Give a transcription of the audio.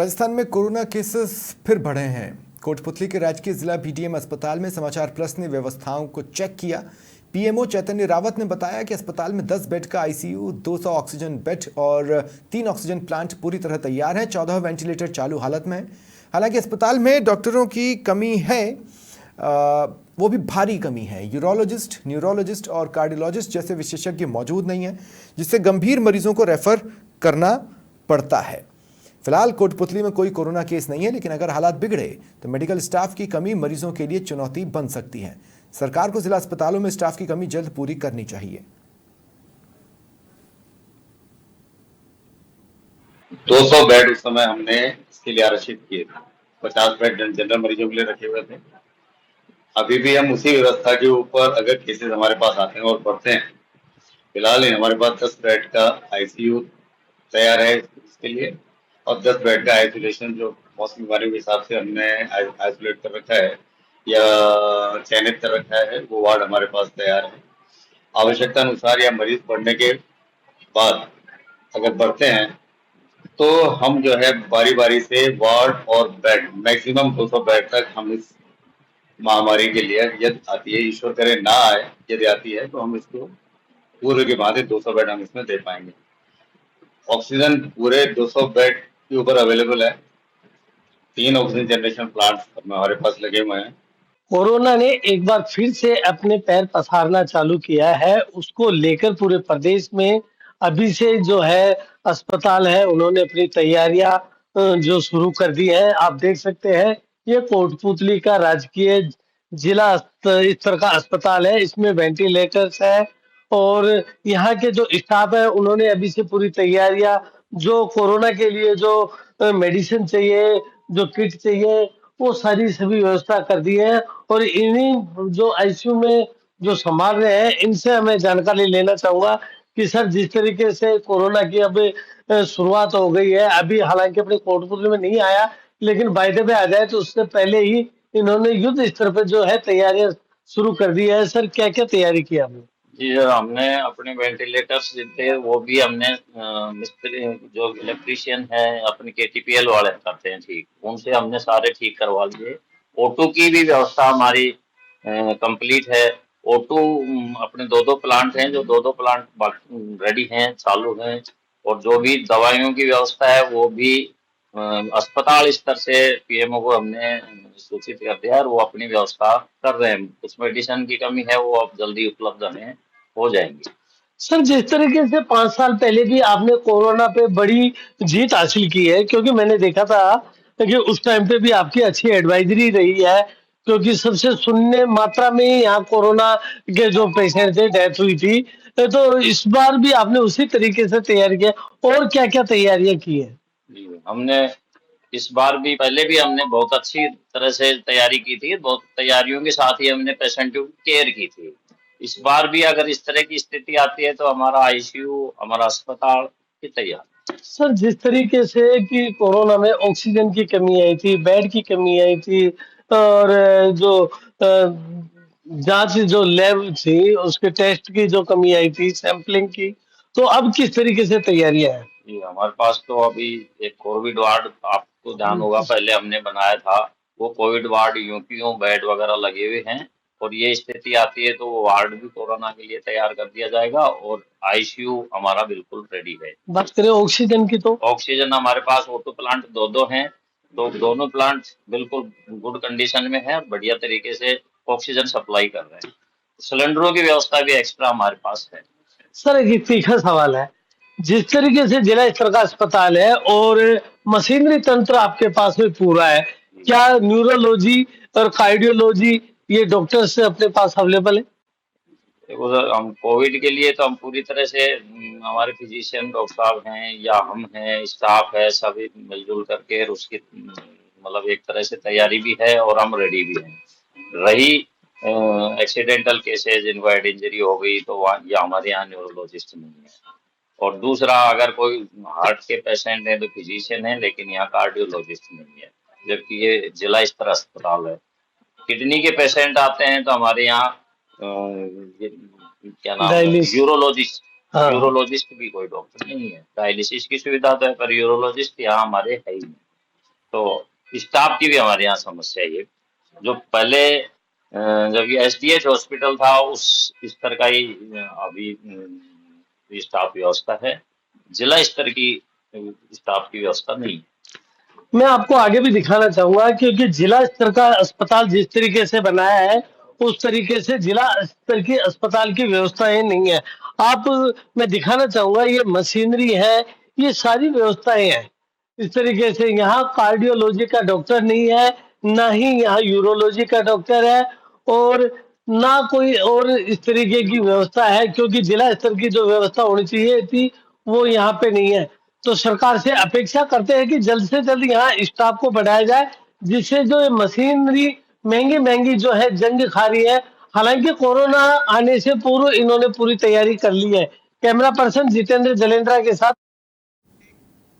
राजस्थान में corona cases फिर बढ़े हैं। कोटपुतली के राजकीय जिला बीडीएम अस्पताल में समाचार प्लस ने व्यवस्थाओं को चेक किया। पीएमओ चैतन्य रावत ने बताया कि अस्पताल में 10 बेड का आईसीयू, 200 ऑक्सीजन बेड और 3 ऑक्सीजन प्लांट पूरी तरह तैयार है। 14 वेंटिलेटर चालू हालत में है। हालांकि अस्पताल में डॉक्टरों की कमी है, वो भी भारी कमी है। यूरोलॉजिस्ट, न्यूरोलॉजिस्ट और कार्डियोलॉजिस्ट जैसे विशेषज्ञ मौजूद नहीं है, जिससे गंभीर मरीजों को रेफर करना पड़ता है। फिलहाल कोटपुतली में कोई कोरोना केस नहीं है, लेकिन अगर हालात बिगड़े तो मेडिकल स्टाफ की कमी मरीजों के लिए चुनौती बन सकती है। सरकार को जिला अस्पतालों में स्टाफ की कमी जल्द पूरी करनी चाहिए। 200 बेड उस समय हमने इसके लिए आरक्षित किए थे। 50 बेड जनरल मरीजों के लिए रखे हुए थे। अभी भी हम उसी व्यवस्था के ऊपर अगर केसेस हमारे पास आते हैं और बढ़ते हैं, फिलहाल हमारे पास 10 बेड का आईसीयू तैयार है इसके लिए, और 10 बेड का आइसोलेशन जो मौसमी बीमारियों के हिसाब से हमने आइसोलेट कर रखा है या चयनित कर रखा है, वो वार्ड हमारे पास तैयार है। आवश्यकता अनुसार या मरीज बढ़ने के बाद अगर बढ़ते हैं तो हम जो है बारी बारी से वार्ड और बेड मैक्सिमम 200 बेड तक हम इस महामारी के लिए, यदि आती है, ईश्वर करे ना आए, यदि आती है तो हम इसको पूर्व के भांति 200 बेड हम इसमें दे पाएंगे। ऑक्सीजन पूरे 200 बेड के ऊपर अवेलेबल है। 3 ऑक्सीजन जनरेशन प्लांट्स हमारे पास लगे हुए हैं। कोरोना ने एक बार फिर से अपने पैर पसारना चालू किया है। उसको लेकर पूरे प्रदेश में अभी से जो है अस्पताल है, उन्होंने अपनी तैयारियां जो शुरू कर दी है। आप देख सकते हैं, ये कोटपुतली का राजकीय जिला स्तर का अस्पताल है। इसमें वेंटिलेटर्स है और यहाँ के जो स्टाफ है, उन्होंने अभी से पूरी तैयारियां, जो कोरोना के लिए जो मेडिसिन चाहिए, जो किट चाहिए, वो सारी सभी व्यवस्था कर दी है। और इन्हीं जो आईसीयू में जो संभाल रहे हैं, इनसे मैं जानकारी लेना चाहूंगा कि सर, जिस तरीके से कोरोना की अब शुरुआत हो गई है, अभी हालांकि अपने कोटपुतली में नहीं आया, लेकिन बाय द वे आ जाए तो उससे पहले ही इन्होंने युद्ध स्तर पर जो है तैयारियां शुरू कर दी है। सर, क्या क्या तैयारी की आपने? जी सर, हमने अपने वेंटिलेटर्स जो थे वो भी हमने मिस्त्री जो इलेक्ट्रीशियन है अपने केटीपीएल वाले करते हैं ठीक, उनसे हमने सारे ठीक करवा लिए। O2 की भी व्यवस्था हमारी कंप्लीट है। O2 अपने दो प्लांट हैं, जो दो प्लांट रेडी हैं, चालू हैं। और जो भी दवाइयों की व्यवस्था है वो भी अस्पताल स्तर से पीएमओ को हमने सूचित कर दिया है और वो अपनी व्यवस्था कर रहे हैं। कुछ मेडिसिन की कमी है, वो अब जल्दी उपलब्ध हमें हो जाएंगी। सर, जिस तरीके से 5 साल पहले भी आपने कोरोना पे बड़ी जीत हासिल की है, क्योंकि मैंने देखा था कि उस टाइम पे भी आपकी अच्छी एडवाइजरी रही है, क्योंकि सबसे शून्य मात्रा में ही यहाँ कोरोना के जो पेशेंट थे, डेथ हुई थी। तो इस बार भी आपने उसी तरीके से तैयारी किया, और क्या क्या तैयारियां की है? जी, हमने इस बार भी, पहले भी हमने बहुत अच्छी तरह से तैयारी की थी। बहुत तैयारियों के साथ ही हमने पेशेंटों की केयर की थी। इस बार भी अगर इस तरह की स्थिति आती है तो हमारा आईसीयू, हमारा अस्पताल भी तैयार। सर, जिस तरीके से कि कोरोना में ऑक्सीजन की कमी आई थी, बेड की कमी आई थी, और जो जांच जो लैब थी उसके टेस्ट की जो कमी आई थी, सैंपलिंग की, तो अब किस तरीके से तैयारियां हैं? जी, हमारे पास तो अभी एक कोविड वार्ड, आपको ध्यान होगा, पहले हमने बनाया था। वो कोविड वार्ड यूं की यूं बेड वगैरह लगे हुए हैं, और ये स्थिति आती है तो वो वार्ड भी कोरोना के लिए तैयार कर दिया जाएगा। और आईसीयू हमारा बिल्कुल रेडी है। बात करें ऑक्सीजन की, तो ऑक्सीजन हमारे पास O2 प्लांट दो हैं, तो दोनों प्लांट बिल्कुल गुड कंडीशन में है, बढ़िया तरीके से ऑक्सीजन सप्लाई कर रहे हैं। सिलेंडरों की व्यवस्था भी एक्स्ट्रा हमारे पास है। सर, एक तीखा सवाल है। जिस तरीके से जिला स्तर का अस्पताल है और मशीनरी तंत्र आपके पास में पूरा है, क्या न्यूरोलॉजी और कार्डियोलॉजी ये डॉक्टर्स अपने पास अवेलेबल है? देखो सर, हम कोविड के लिए तो हम पूरी तरह से हमारे फिजिशियन डॉक्टर साहब हैं या हम हैं, स्टाफ है, सभी मिलजुल करके उसकी मतलब एक तरह से तैयारी भी है और हम रेडी भी हैं। रही एक्सीडेंटल केसेज, जिनको हेड इंजरी हो गई, तो वहाँ या हमारे यहाँ न्यूरोलॉजिस्ट नहीं है। और दूसरा, अगर कोई हार्ट के पेशेंट है तो फिजिशियन है, लेकिन यहाँ कार्डियोलॉजिस्ट नहीं है, जबकि ये जिला स्तर अस्पताल है। किडनी के पेशेंट आते हैं तो हमारे यहाँ ये क्या नाम है, यूरोलॉजिस्ट। हाँ। यूरोलॉजिस्ट भी कोई डॉक्टर नहीं है। डायलिसिस की सुविधा तो है, पर यूरोलॉजिस्ट यहाँ हमारे है ही नहीं। तो स्टाफ की भी हमारे यहाँ समस्या है। ये जो पहले जब ये एसडीएच हॉस्पिटल था उस स्तर का ही अभी स्टाफ व्यवस्था है, जिला स्तर की स्टाफ की व्यवस्था नहीं है। मैं आपको आगे भी दिखाना चाहूंगा, क्योंकि जिला स्तर का अस्पताल जिस तरीके से बनाया है उस तरीके से जिला स्तर की अस्पताल की व्यवस्थाएं नहीं है। आप मैं दिखाना चाहूंगा, ये मशीनरी है, ये सारी व्यवस्थाएं हैं। इस तरीके से यहाँ कार्डियोलॉजी का डॉक्टर नहीं है, ना ही यहाँ यूरोलॉजी का डॉक्टर है, और ना कोई और इस तरीके की व्यवस्था है, क्योंकि जिला स्तर की जो व्यवस्था होनी चाहिए थी वो यहाँ पे नहीं है। तो सरकार से अपेक्षा करते हैं कि जल्द से जल्द यहाँ स्टाफ को बढ़ाया जाए, जिससे जो ये मशीनरी महंगी महंगी जो है जंग खा रही है। हालांकि कोरोना आने से पूर्व इन्होंने पूरी तैयारी कर ली है। कैमरा पर्सन जितेंद्र जलेंद्रा के साथ